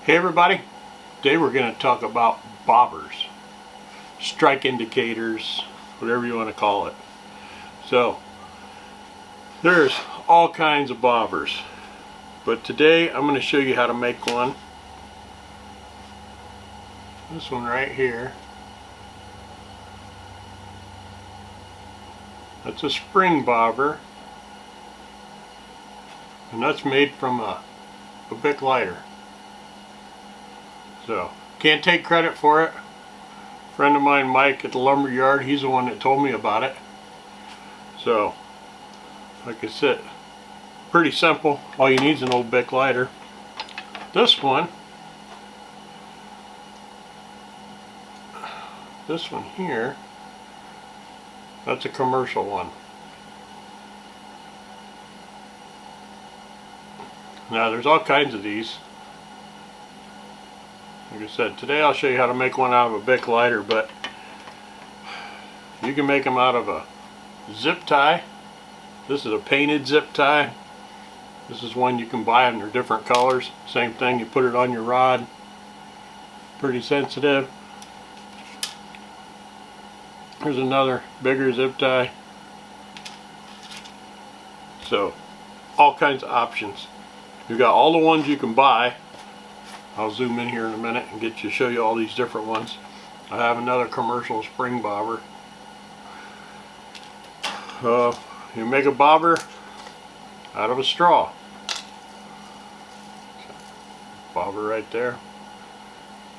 Hey everybody, today we're going to talk about bobbers, strike indicators, whatever you want to call it. So there's all kinds of bobbers, but today I'm going to show you how to make one. This one right here, that's a spring bobber, and that's made from a BIC lighter. So, can't take credit for it. A friend of mine, Mike, at the lumber yard, he's the one that told me about it. So, like I said, pretty simple. All you need is an old BIC lighter. This one here, that's a commercial one. Now, there's all kinds of these. Like I said, today I'll show you how to make one out of a BIC lighter, but you can make them out of a zip tie. This is a painted zip tie. This is one you can buy, and they're different colors. Same thing, you put it on your rod. Pretty sensitive. Here's another bigger zip tie. So, all kinds of options. You've got all the ones you can buy. I'll zoom in here in a minute and show you all these different ones. I have another commercial spring bobber. You make a bobber out of a straw. Bobber right there.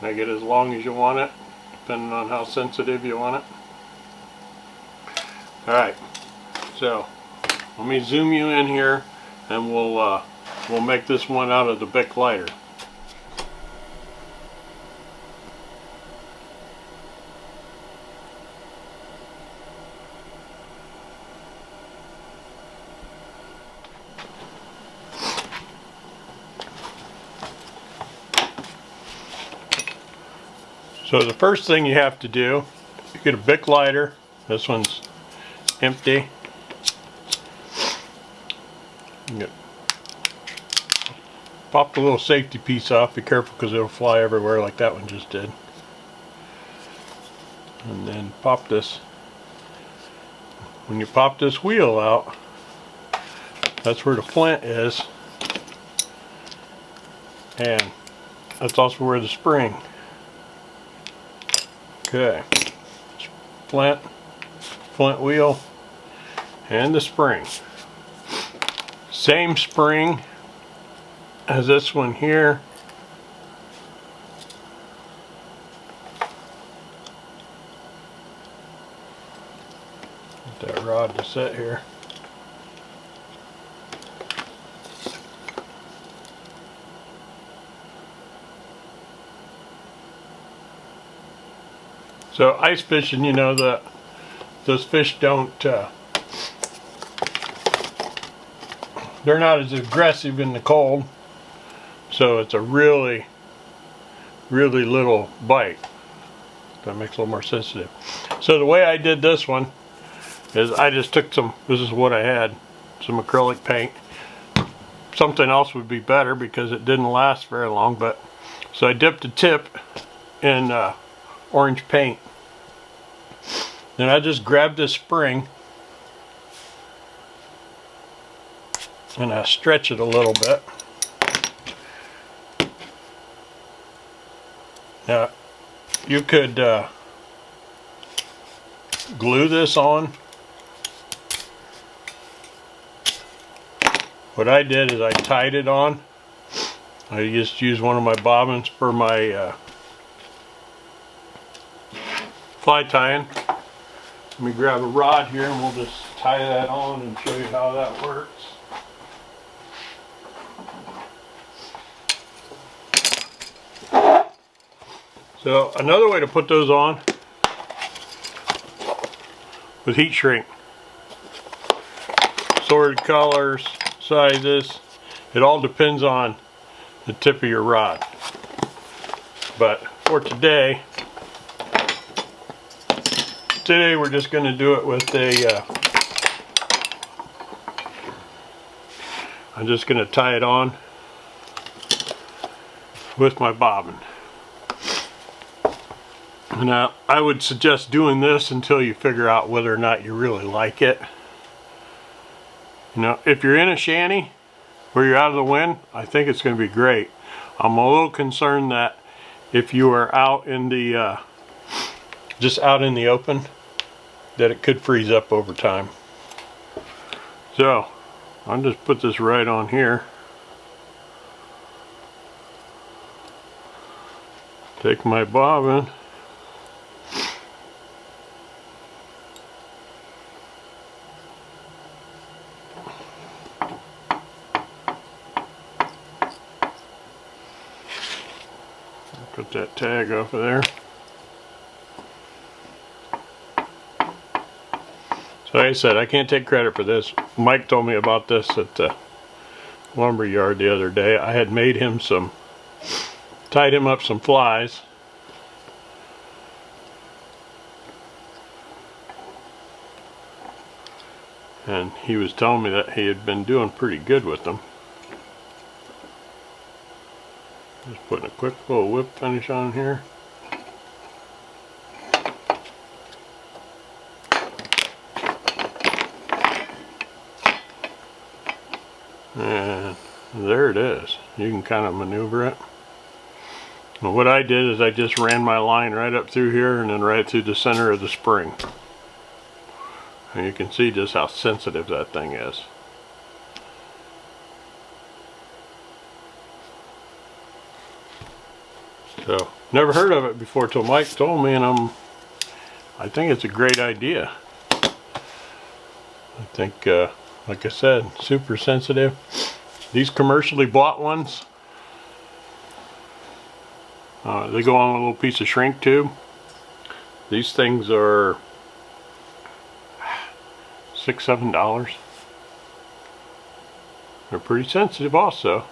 Make it as long as you want it, depending on how sensitive you want it. Alright, so let me zoom you in here and we'll make this one out of the BIC lighter. So the first thing you have to do, you get a BIC lighter. This one's empty. Pop the little safety piece off. Be careful because it'll fly everywhere like that one just did. And then pop this. When you pop this wheel out, that's where the flint is. And that's also where the spring. Okay, flint wheel, and the spring. Same spring as this one here. Get that rod to set here. So ice fishing, you know that those fish don't, they're not as aggressive in the cold, so it's a really little bite. That makes it a little more sensitive. So the way I did this one is I just took this is what I had, some acrylic paint. Something else would be better because it didn't last very long, but so I dipped the tip in orange paint. Then I just grabbed this spring and I stretch it a little bit. Now you could glue this on. What I did is I tied it on. I just used one of my bobbins for my fly tying. Let me grab a rod here and we'll just tie that on and show you how that works. So another way to put those on with heat shrink. Assorted colors, sizes, it all depends on the tip of your rod. But for today we're just going to do it with a I'm just going to tie it on with my bobbin. Now, I would suggest doing this until you figure out whether or not you really like it. You know, if you're in a shanty where you're out of the wind, I think it's going to be great. I'm a little concerned that if you are out in the, just out in the open, that it could freeze up over time. So, I'll just put this right on here. Take my bobbin. Put that tag off of there. So like I said, I can't take credit for this. Mike told me about this at the lumber yard the other day. I had made him some, tied him up some flies. And he was telling me that he had been doing pretty good with them. Just putting a quick little whip finish on here. And there it is. You can kind of maneuver it. Well, what I did is I just ran my line right up through here and then right through the center of the spring. And you can see just how sensitive that thing is. So, never heard of it before till Mike told me, and I think it's a great idea. I think, like I said, super sensitive. These commercially bought ones, they go on a little piece of shrink tube. These things are $6, $7. They're pretty sensitive also.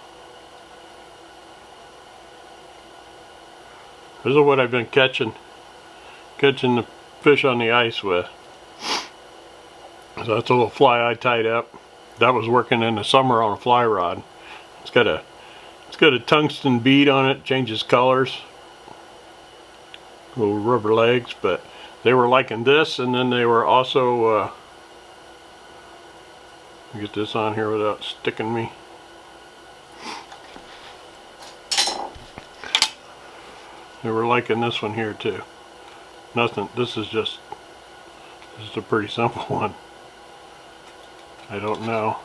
This is what I've been catching the fish on the ice with. So that's a little fly I tied up. That was working in the summer on a fly rod. It's got a tungsten bead on it, changes colors. Little rubber legs, but they were liking this, and then they were also get this on here without sticking me. They were liking this one here too. Nothing, this is a pretty simple one. I don't know.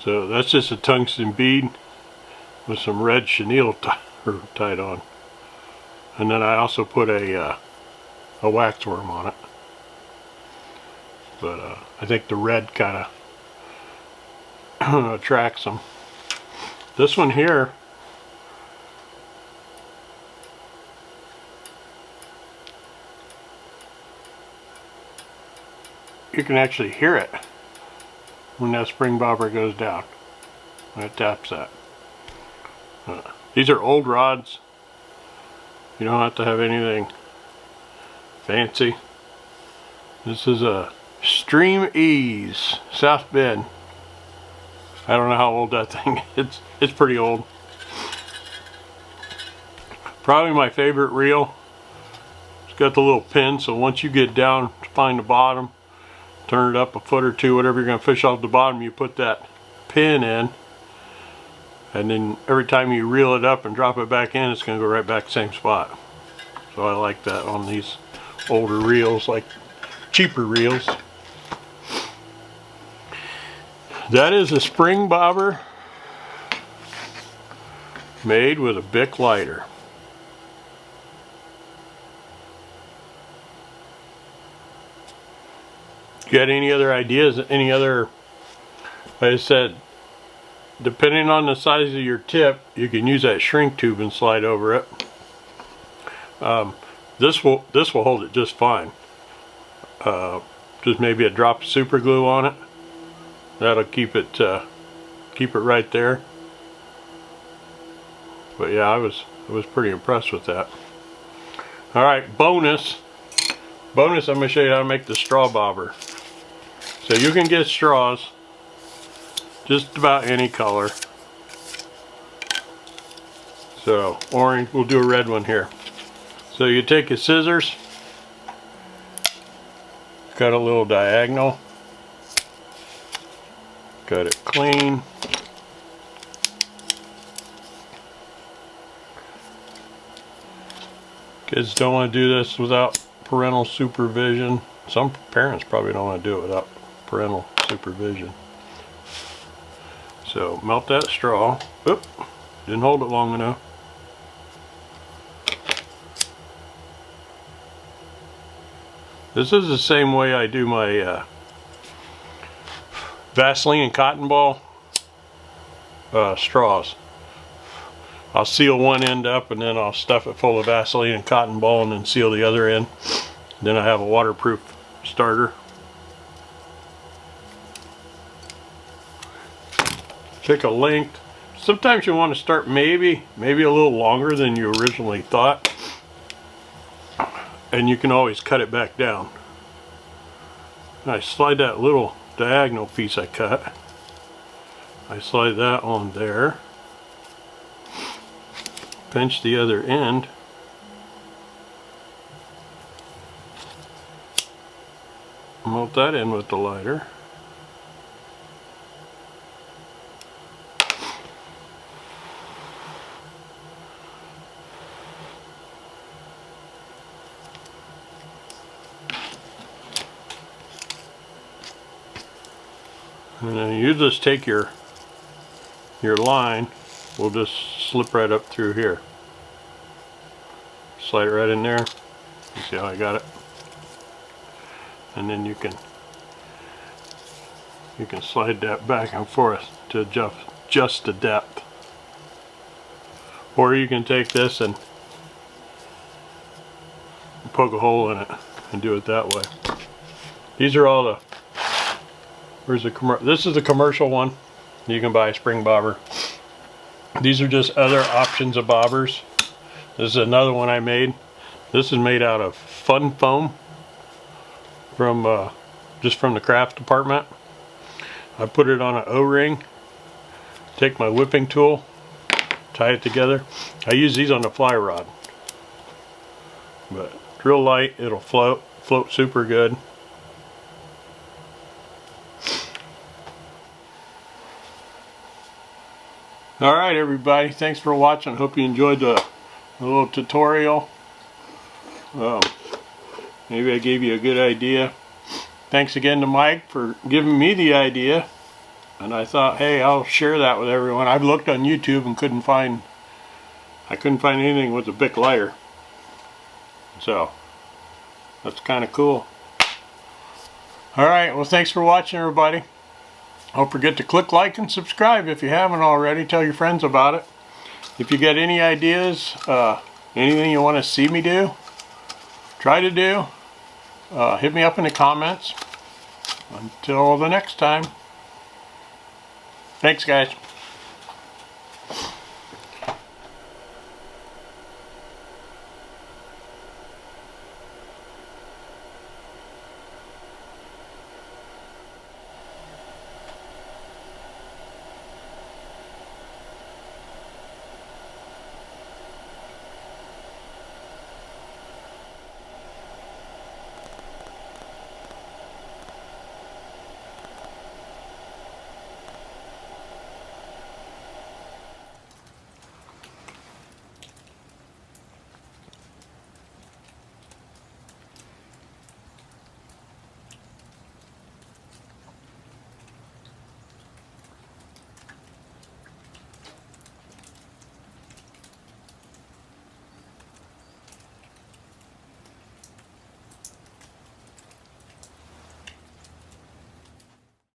So that's just a tungsten bead with some red chenille tied on. And then I also put a waxworm on it. But I think the red kind of attracts them. This one here, you can actually hear it when that spring bobber goes down, when it taps that. These are old rods. You don't have to have anything fancy. This is a Stream Ease South Bend. I don't know how old that thing is. It's pretty old. Probably my favorite reel. It's got the little pin, so once you get down to find the bottom, turn it up a foot or two, whatever you're going to fish off the bottom, you put that pin in, and then every time you reel it up and drop it back in, it's going to go right back the same spot. So I like that on these older reels, like cheaper reels. That is a spring bobber made with a BIC lighter. Got any other ideas? Any other, like I said, depending on the size of your tip, you can use that shrink tube and slide over it. This will hold it just fine. Just maybe a drop of super glue on it. That'll keep it right there. But yeah, I was pretty impressed with that. All right, bonus. I'm going to show you how to make the straw bobber. So you can get straws just about any color. So orange, we'll do a red one here. So you take your scissors, cut a little diagonal, cut it clean. Kids don't want to do this without parental supervision. Some parents probably don't want to do it without parental supervision. So melt that straw. Oop, didn't hold it long enough. This is the same way I do my Vaseline and cotton ball straws. I'll seal one end up and then I'll stuff it full of Vaseline and cotton ball and then seal the other end. Then I have a waterproof starter. Pick a length. Sometimes you want to start maybe a little longer than you originally thought. And you can always cut it back down. And I slide that little diagonal piece I cut. I slide that on there. Pinch the other end. Melt that in with the lighter. And then you just take your line, we'll just slip right up through here. Slide it right in there. You see how I got it? And then you can slide that back and forth to adjust the depth. Or you can take this and poke a hole in it and do it that way. These are all the, this is the commercial one. You can buy a spring bobber. These are just other options of bobbers. This is another one I made. This is made out of fun foam from just from the craft department. I put it on an O-ring, take my whipping tool, tie it together. I use these on the fly rod, but it's real light, it'll float super good. Alright everybody, thanks for watching. Hope you enjoyed the little tutorial. Maybe I gave you a good idea. Thanks again to Mike for giving me the idea. And I thought, hey, I'll share that with everyone. I've looked on YouTube and couldn't find anything with a BIC lighter. So, that's kind of cool. Alright, well thanks for watching everybody. Don't forget to click like and subscribe if you haven't already. Tell your friends about it. If you get any ideas, anything you want to see me do, try to do, hit me up in the comments. Until the next time. Thanks guys.